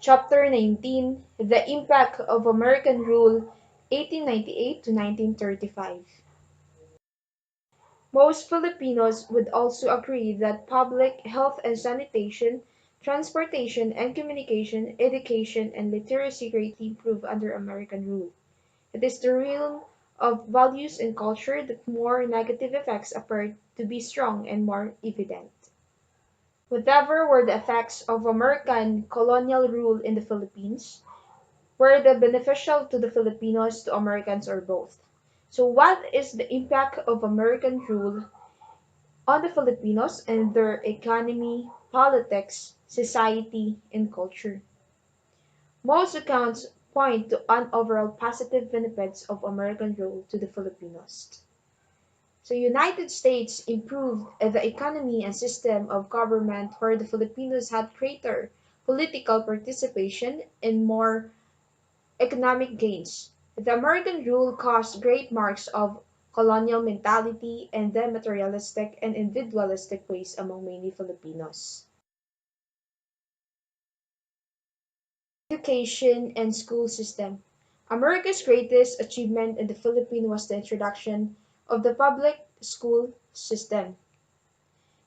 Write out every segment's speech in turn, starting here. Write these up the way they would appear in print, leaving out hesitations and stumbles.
Chapter 19: The Impact of American Rule, 1898 to 1935. Most Filipinos would also agree that public health and sanitation, transportation and communication, education and literacy greatly improved under American rule. It is the realm of values and culture that more negative effects appear to be strong and more evident. Whatever were the effects of American colonial rule in the Philippines, were they beneficial to the Filipinos, to Americans, or both? So, what is the impact of American rule on the Filipinos and their economy, politics, society, and culture? Most accounts point to an overall positive benefits of American rule to the Filipinos. So United States improved the economy and system of government where the Filipinos had greater political participation and more economic gains. The American rule caused great marks of colonial mentality and the materialistic and individualistic ways among many Filipinos. Education and school system. America's greatest achievement in the Philippines was the introduction of the public school system.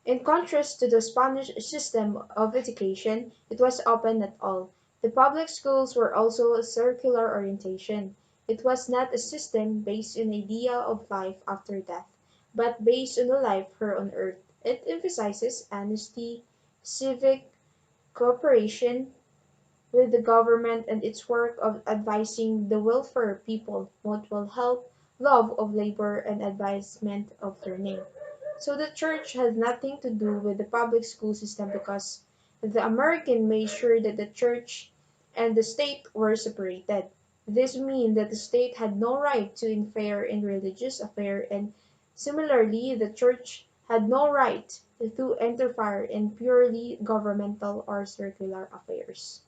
In contrast to the Spanish system of education, it was open at all. The public schools were also a circular orientation. It was not a system based on the idea of life after death, but based on a life here on earth. It emphasizes honesty, civic cooperation with the government and its work of advising the welfare of people, mutual help, love of labor, and advancement of learning. So the church had nothing to do with the public school system because the American made sure that the church and the state were separated. This means that the state had no right to interfere in religious affairs, and similarly the church had no right to interfere in purely governmental or secular affairs.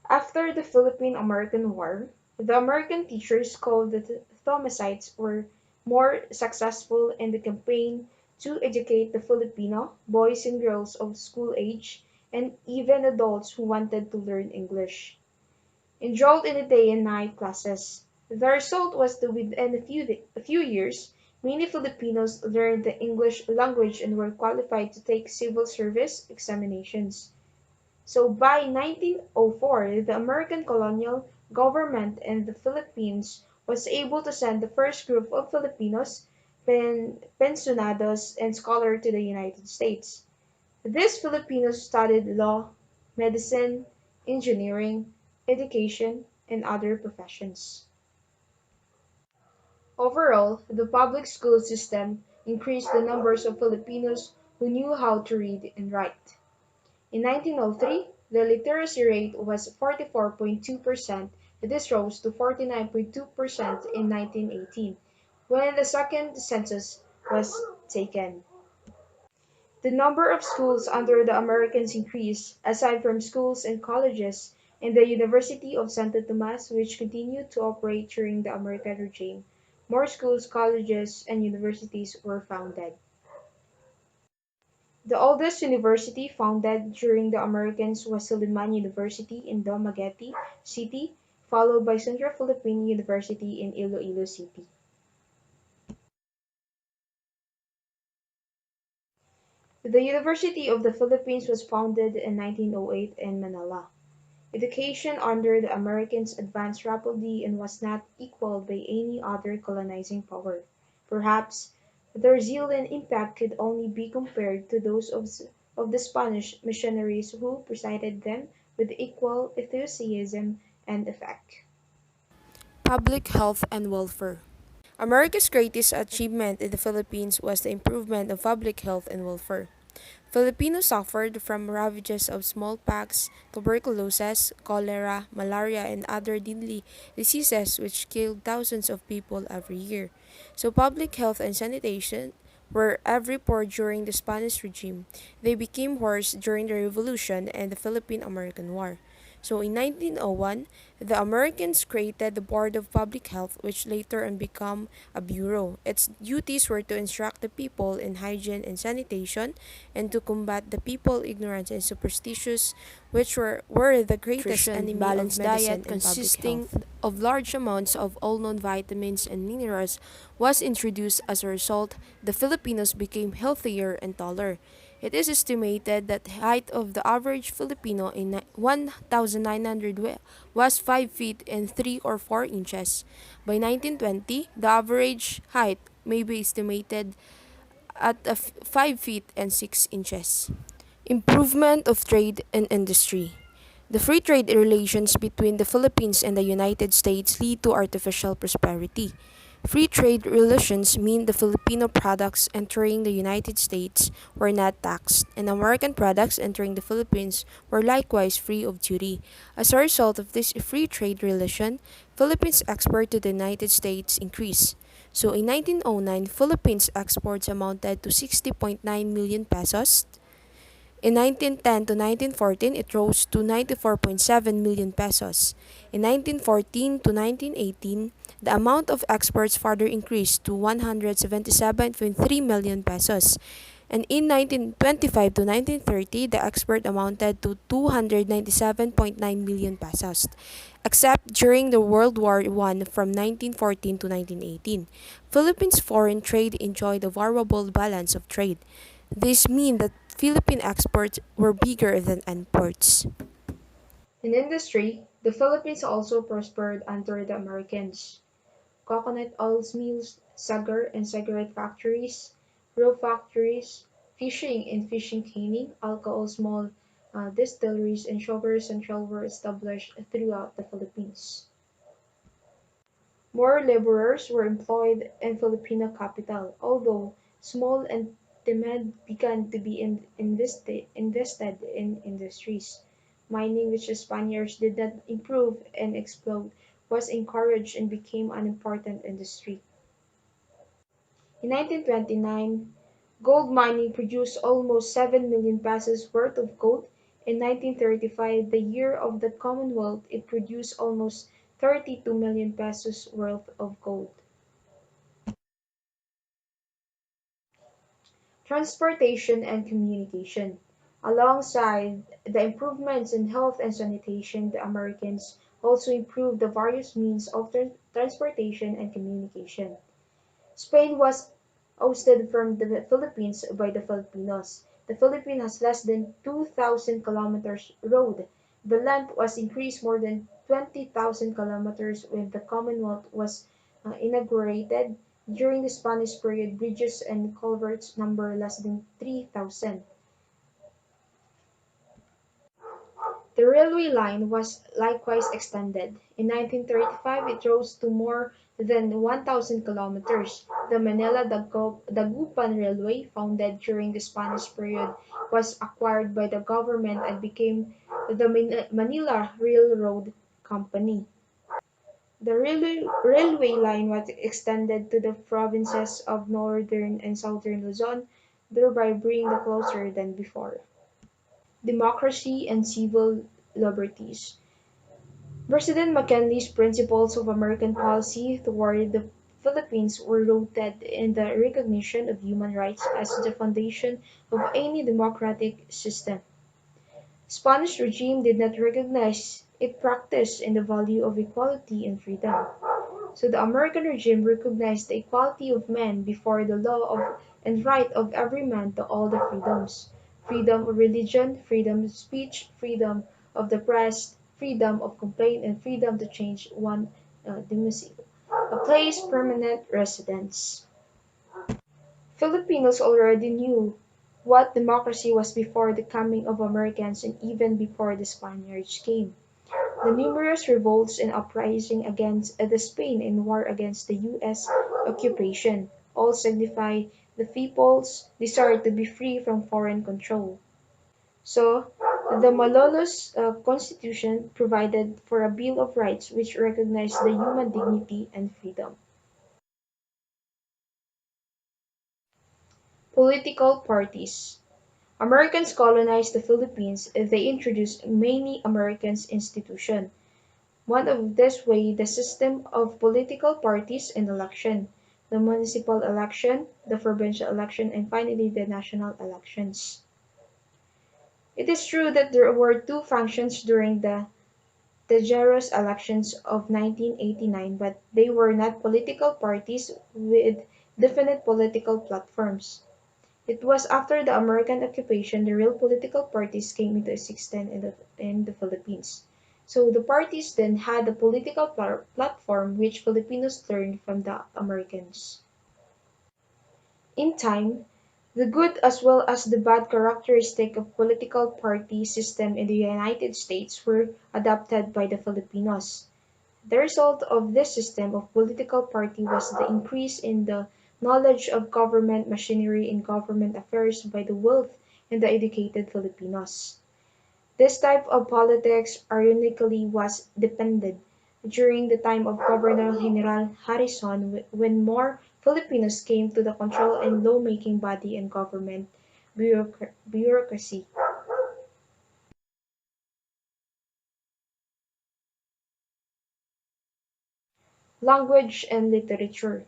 After the Philippine-American War, the American teachers called the Thomasites were more successful in the campaign to educate the Filipino boys and girls of school age and even adults who wanted to learn English. Enrolled in the day and night classes. The result was that within a few years, many Filipinos learned the English language and were qualified to take civil service examinations. So by 1904, the American colonial government in the Philippines was able to send the first group of Filipinos, pensionados, and scholars to the United States. These Filipinos studied law, medicine, engineering, education, and other professions. Overall, the public school system increased the numbers of Filipinos who knew how to read and write. In 1903, the literacy rate was 44.2%. This rose to 49.2% in 1918, when the second census was taken. The number of schools under the Americans increased, aside from schools and colleges, and the University of Santo Tomas, which continued to operate during the American regime. More schools, colleges, and universities were founded. The oldest university founded during the Americans was Suliman University in Dumaguete City, followed by Central Philippine University in Iloilo City. The University of the Philippines was founded in 1908 in Manila. Education under the Americans advanced rapidly and was not equaled by any other colonizing power. Perhaps their zeal and impact could only be compared to those of the Spanish missionaries who preceded them with equal enthusiasm and effect. Public health and welfare. America's greatest achievement in the Philippines was the improvement of public health and welfare. Filipinos suffered from ravages of smallpox, tuberculosis, cholera, malaria, and other deadly diseases which killed thousands of people every year. So public health and sanitation were every poor during the Spanish regime. They became worse during the Revolution and the Philippine-American War. So in 1901, the Americans created the Board of Public Health, which later on became a bureau. Its duties were to instruct the people in hygiene and sanitation and to combat the people ignorance and superstitious, which were the greatest enemy of Balanced medicine diet and public consisting health. Of large amounts of all known vitamins and minerals was introduced. As a result, the Filipinos became healthier and taller. It is estimated that the height of the average Filipino in 1900 was 5 feet and 3 or 4 inches. By 1920, the average height may be estimated at 5 feet and 6 inches. Improvement of trade and industry. The free trade relations between the Philippines and the United States lead to artificial prosperity. Free trade relations mean the Filipino products entering the United States were not taxed, and American products entering the Philippines were likewise free of duty. As a result of this free trade relation, Philippines export to the United States increased. So in 1909, Philippines exports amounted to 60.9 million pesos. In 1910 to 1914, it rose to 94.7 million pesos. In 1914 to 1918, the amount of exports further increased to 177.3 million pesos. And in 1925 to 1930, the export amounted to 297.9 million pesos. Except during the World War I from 1914 to 1918, Philippines' foreign trade enjoyed a variable balance of trade. This means that Philippine exports were bigger than imports. In industry, the Philippines also prospered under the Americans. Coconut oil mills, sugar and cigarette factories, rope factories, fishing and fishing caning, alcohol small distilleries, and sugar central were established throughout the Philippines. More laborers were employed in Filipino capital, although small and demand began to be invested in industries. Mining, which the Spaniards did not improve and explode, was encouraged and became an important industry. In 1929, gold mining produced almost 7 million pesos worth of gold. In 1935, the year of the Commonwealth, it produced almost 32 million pesos worth of gold. Transportation and communication. Alongside the improvements in health and sanitation, the Americans also improved the various means of transportation and communication. Spain was ousted from the Philippines by the Filipinos. The Philippines has less than 2,000 kilometers road. The length was increased more than 20,000 kilometers when the Commonwealth was inaugurated. During the Spanish period, bridges and culverts number less than 3,000. The railway line was likewise extended. In 1935 it rose to more than 1,000 kilometers. The Manila-Dagupan Railway, founded during the Spanish period, was acquired by the government and became the Manila Railroad Company. The railway line was extended to the provinces of northern and southern Luzon, thereby bringing them closer than before. Democracy and civil liberties. President McKinley's principles of American policy toward the Philippines were rooted in the recognition of human rights as the foundation of any democratic system. Spanish regime did not recognize it practiced in the value of equality and freedom. So the American regime recognized the equality of men before the law and right of every man to all the freedoms: freedom of religion, freedom of speech, freedom of the press, freedom of complaint, and freedom to change one domicile, a place permanent residence. Filipinos already knew what democracy was before the coming of Americans and even before the Spaniards came. The numerous revolts and uprisings against the Spain and war against the U.S. occupation all signify the people's desire to be free from foreign control. So, the Malolos Constitution provided for a Bill of Rights which recognized the human dignity and freedom. Political parties. Americans colonized the Philippines, they introduced many Americans institutions. One of this way the system of political parties and election, the municipal election, the provincial election, and finally the national elections. It is true that there were two functions during the Tejeros elections of 1989, but they were not political parties with definite political platforms. It was after the American occupation the real political parties came into existence in the Philippines. So the parties then had a political platform which Filipinos learned from the Americans. In time, the good as well as the bad characteristic of political party system in the United States were adopted by the Filipinos. The result of this system of political party was the increase in the knowledge of government machinery and government affairs by the wealth and the educated Filipinos. This type of politics ironically was depended during the time of Governor General Harrison when more Filipinos came to the control and lawmaking body and government bureaucracy. Language and literature.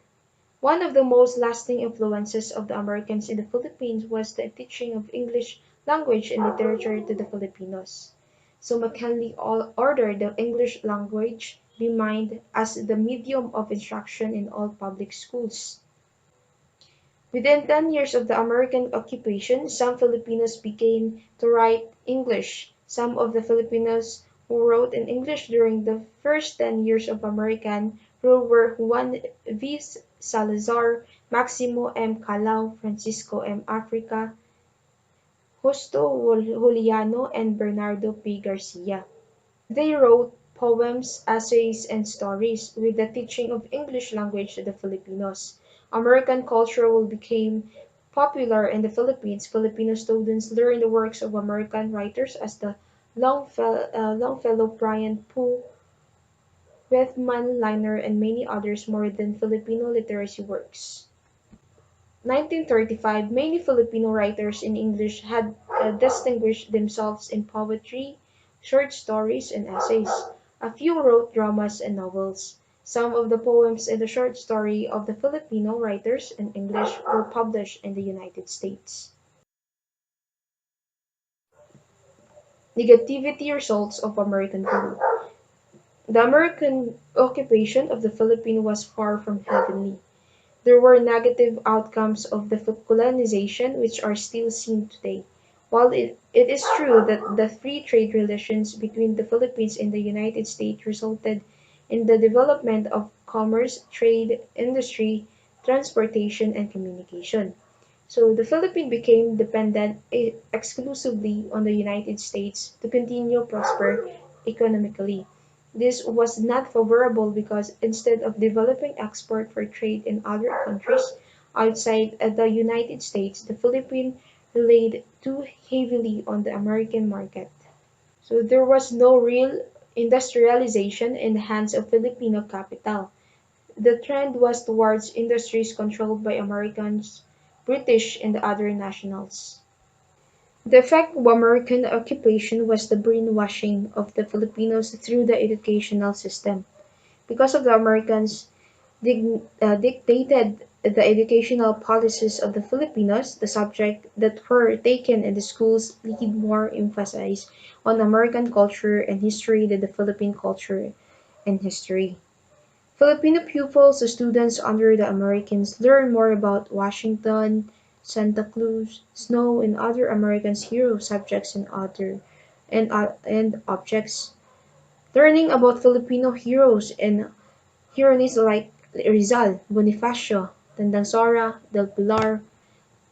One of the most lasting influences of the Americans in the Philippines was the teaching of English language and literature to the Filipinos. So McKinley ordered the English language be mined as the medium of instruction in all public schools. Within 10 years of the American occupation, some Filipinos began to write English. Some of the Filipinos who wrote in English during the first 10 years of American rule were Juan V. Salazar, Maximo M. Calao, Francisco M. Africa, Justo Juliano, and Bernardo P. Garcia. They wrote poems, essays, and stories with the teaching of English language to the Filipinos. American culture will become popular in the Philippines. Filipino students learn the works of American writers as the Longfellow, Brian Poe, Whitman Liner, and many others more than Filipino literacy works. 1935, many Filipino writers in English had distinguished themselves in poetry, short stories, and essays. A few wrote dramas and novels. Some of the poems and the short story of the Filipino writers in English were published in the United States. Negativity results of American rule. The American occupation of the Philippines was far from heavenly. There were negative outcomes of the colonization which are still seen today. While it is true that the free trade relations between the Philippines and the United States resulted in the development of commerce, trade, industry, transportation, and communication. So the Philippines became dependent exclusively on the United States to continue prosper economically. This was not favorable because instead of developing export for trade in other countries outside the United States, the Philippines relied too heavily on the American market. So there was no real industrialization in the hands of Filipino capital. The trend was towards industries controlled by Americans, British, and other nationals. The effect of American occupation was the brainwashing of the Filipinos through the educational system. Because of the Americans dictated the educational policies of the Filipinos, the subjects that were taken in the schools laid more emphasis on American culture and history than the Philippine culture and history. Filipino pupils or students under the Americans learn more about Washington, Santa Cruz, snow, and other Americans' hero subjects and objects. Learning about Filipino heroes and heroines like Rizal, Bonifacio, Tandansora, Del Pilar,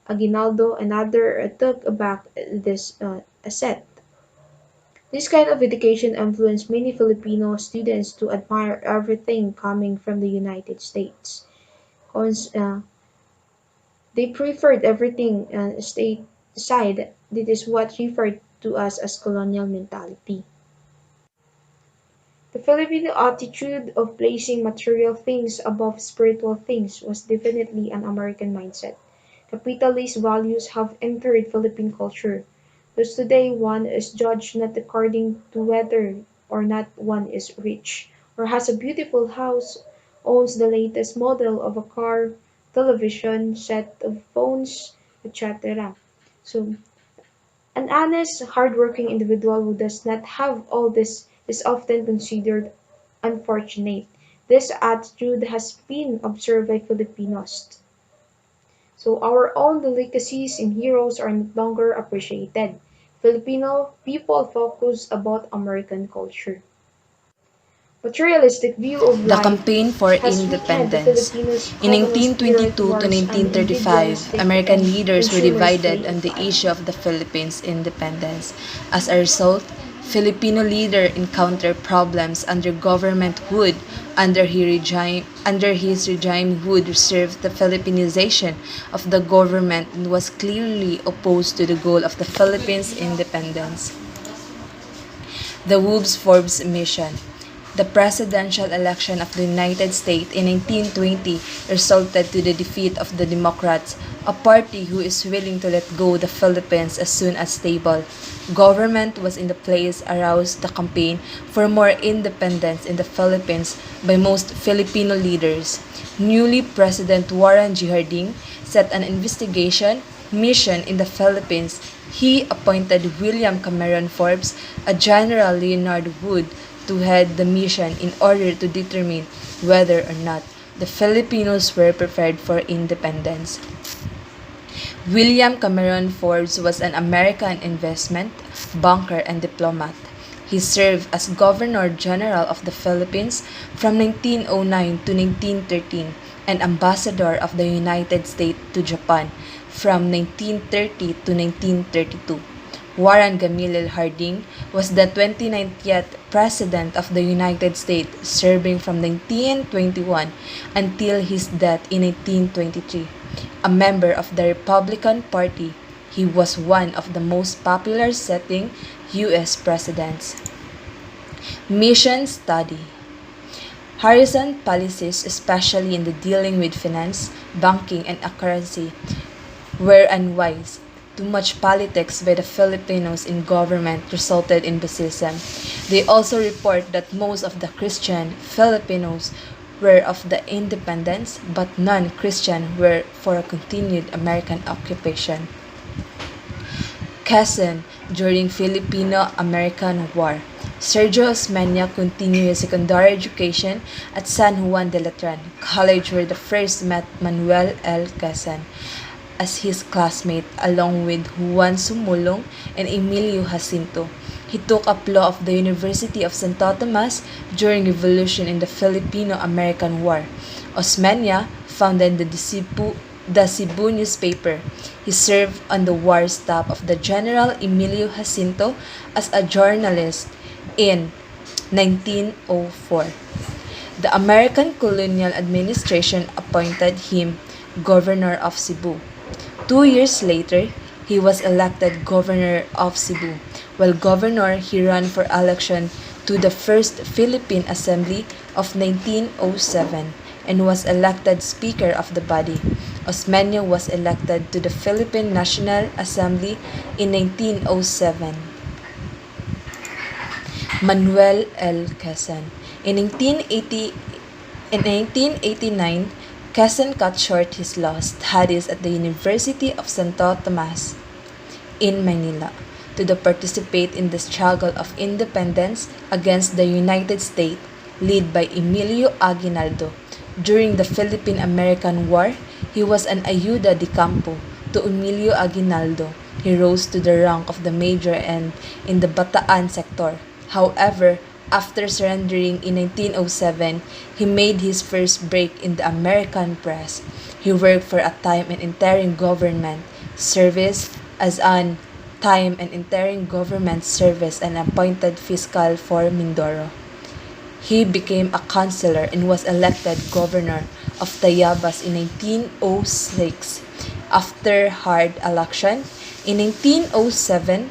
Aguinaldo, and other took back this asset. This kind of education influenced many Filipino students to admire everything coming from the United States. Cons- uh, they preferred everything stateside. This is what referred to us as colonial mentality. The Filipino attitude of placing material things above spiritual things was definitely an American mindset. capitalist values have entered Philippine culture. Thus today one is judged not according to whether or not one is rich, or has a beautiful house, owns the latest model of a car, television, set of phones, etc. So an honest, hardworking individual who does not have all this is often considered unfortunate. This attitude has been observed by Filipinos. So our own delicacies and heroes are no longer appreciated. Filipino people focus about American culture. Materialistic view of The life campaign for has weakened the independence. Filipinos' In colonial spirit 1922 to towards an 1935, individualistic American and leaders were consumerist divided way on of the life. issue of the Philippines' independence. As a result, Filipino leader encountered problems under government would under his regime would reserve the Filipinization of the government and was clearly opposed to the goal of the Philippines' independence. The Woobs-Forbes mission. The presidential election of the United States in 1920 resulted to the defeat of the Democrats, a party who is willing to let go the Philippines as soon as stable. Government was in the place aroused the campaign for more independence in the Philippines by most Filipino leaders. Newly President Warren G. Harding set an investigation mission in the Philippines. He appointed William Cameron Forbes, a General Leonard Wood, to head the mission in order to determine whether or not the Filipinos were prepared for independence. William Cameron Forbes was an American investment banker and diplomat. He served as Governor General of the Philippines from 1909 to 1913 and Ambassador of the United States to Japan from 1930 to 1932. Warren Gamaliel Harding was the 29th President of the United States, serving from 1921 until his death in 1923. A member of the Republican Party, he was one of the most popular sitting U.S. presidents. Mission Study. Harrison policies, especially in the dealing with finance, banking, and currency, were unwise. Too much politics by the Filipinos in government resulted in fascism. They also report that most of the Christian Filipinos were of the independence, but non-Christian were for a continued American occupation. Quezon during Filipino-American War. Sergio Osmeña continued his secondary education at San Juan de Letran College, where the first met Manuel L. Quezon as his classmate, along with Juan Sumulong and Emilio Jacinto. He took up law of the University of Santo Tomas during revolution in the Filipino-American War. Osmeña founded the Cebu newspaper. He served on the war staff of the General Emilio Jacinto as a journalist in 1904. The American colonial administration appointed him governor of Cebu. 2 years later, he was elected governor of Cebu. While governor, he ran for election to the First Philippine Assembly of 1907 and was elected Speaker of the body. Osmeña was elected to the Philippine National Assembly in 1907. Manuel L. Quezon. In 1989, Quezon cut short his law studies at the University of Santo Tomas in Manila to participate in the struggle of independence against the United States led by Emilio Aguinaldo. During the Philippine-American War, he was an ayuda de campo to Emilio Aguinaldo. He rose to the rank of the major and in the Bataan sector. However, after surrendering in 1907, he made his first break in the American press. He worked for a time in interim government service as an time and interim government service and appointed fiscal for Mindoro. He became a councilor and was elected governor of Tayabas in 1906. After hard election, in 1907,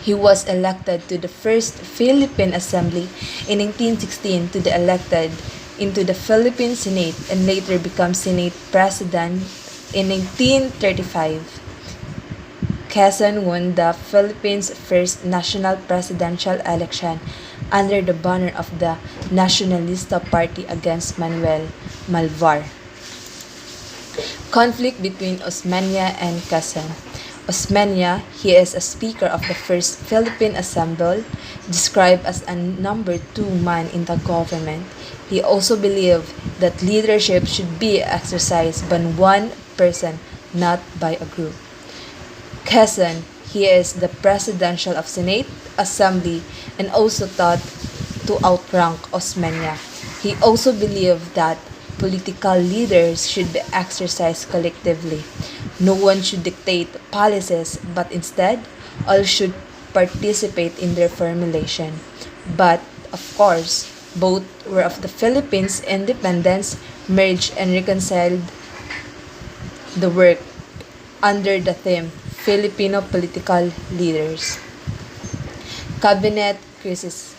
he was elected to the First Philippine Assembly in 1916 elected into the Philippine Senate and later became Senate President In 1935, Quezon won the Philippines' first national presidential election under the banner of the Nacionalista Party against Manuel Malvar. Conflict between Osmeña and Quezon. Osmeña, he is a speaker of the first Philippine Assembly, described as a number two man in the government. He also believed that leadership should be exercised by one person, not by a group. Quezon, he is the presidential of Senate Assembly and also thought to outrank Osmeña. He also believed that political leaders should be exercised collectively. No one should dictate policies, but instead, all should participate in their formulation. But, of course, both were of the Philippines' independence, merged and reconciled the work under the theme Filipino Political Leaders. Cabinet Crisis.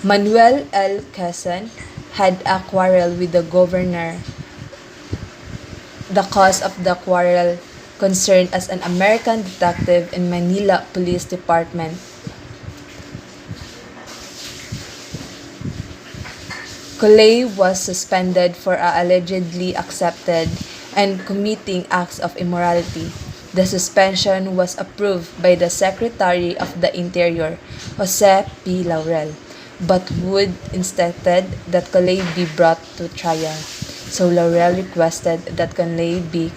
Manuel L. Quezon had a quarrel with the governor. The cause of the quarrel concerned as an American detective in Manila Police Department. Coley was suspended for allegedly accepted and committing acts of immorality. The suspension was approved by the Secretary of the Interior, Jose P. Laurel, but would instead that Coley be brought to trial. So Laurel requested that Coley be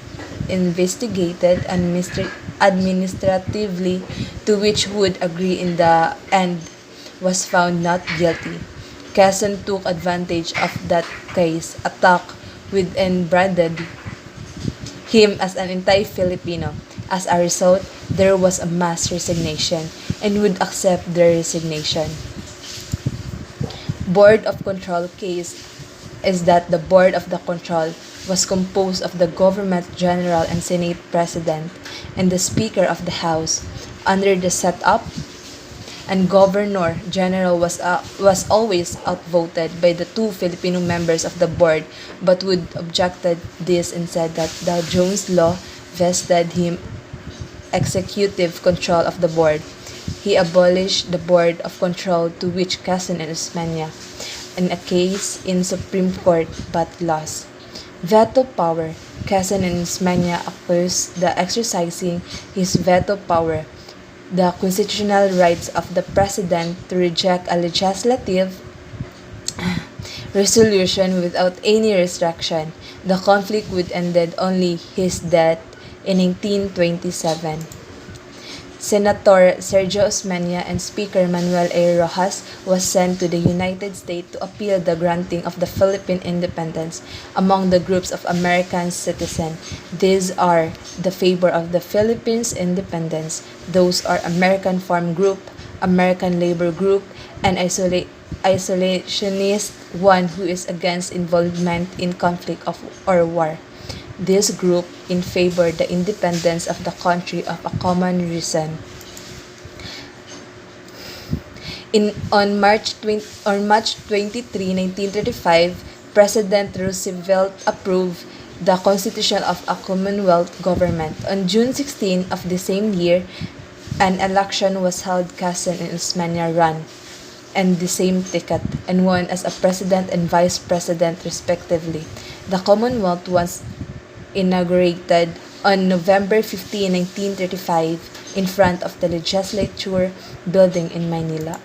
investigated administratively, to which Wood agreed in the end was found not guilty. Quezon took advantage of that case, attacked with and branded him as an anti-Filipino. As a result, there was a mass resignation and would accept their resignation. Board of Control case is that the Board of the Control was composed of the Government General and Senate President and the Speaker of the House. Under the setup, and Governor General was always outvoted by the two Filipino members of the board, but Wood objected this and said that the Jones Law vested him executive control of the board. He abolished the Board of Control, to which Quezon and Osmeña in a case in Supreme Court but lost. Veto power. Quezon and Osmeña accused the exercising his veto power, the constitutional rights of the President to reject a legislative resolution without any restriction. The conflict would ended only his death in 1927. Senator Sergio Osmeña and Speaker Manuel A. Rojas was sent to the United States to appeal the granting of the Philippine independence. Among the groups of American citizens, these are the favor of the Philippines independence. Those are American Farm Group, American Labor Group, and isolationist one who is against involvement in conflict or war. This group in favor the independence of the country of a common reason. On March 23, 1935, President Roosevelt approved the Constitution of a Commonwealth government. On June 16 of the same year, an election was held. Quezon and Osmeña ran and the same ticket and won as a president and vice president respectively. The Commonwealth was inaugurated on November 15, 1935 in front of the Legislature building in Manila.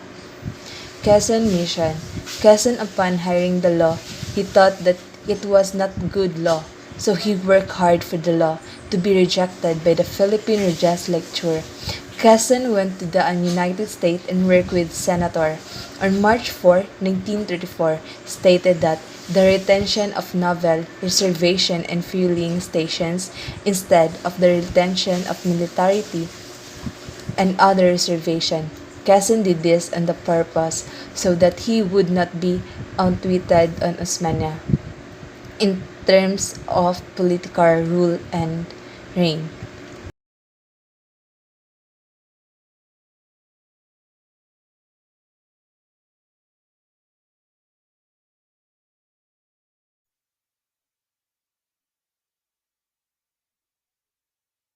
Quezon Mission. Quezon, upon hearing the law, he thought that it was not good law, so he worked hard for the law to be rejected by the Philippine Legislature. Quezon went to the United States and worked with Senator. On March 4, 1934, stated that the retention of naval reservation and fueling stations instead of the retention of militarity and other reservation. Quezon did this on the purpose so that he would not be outwitted on Osmeña in terms of political rule and reign.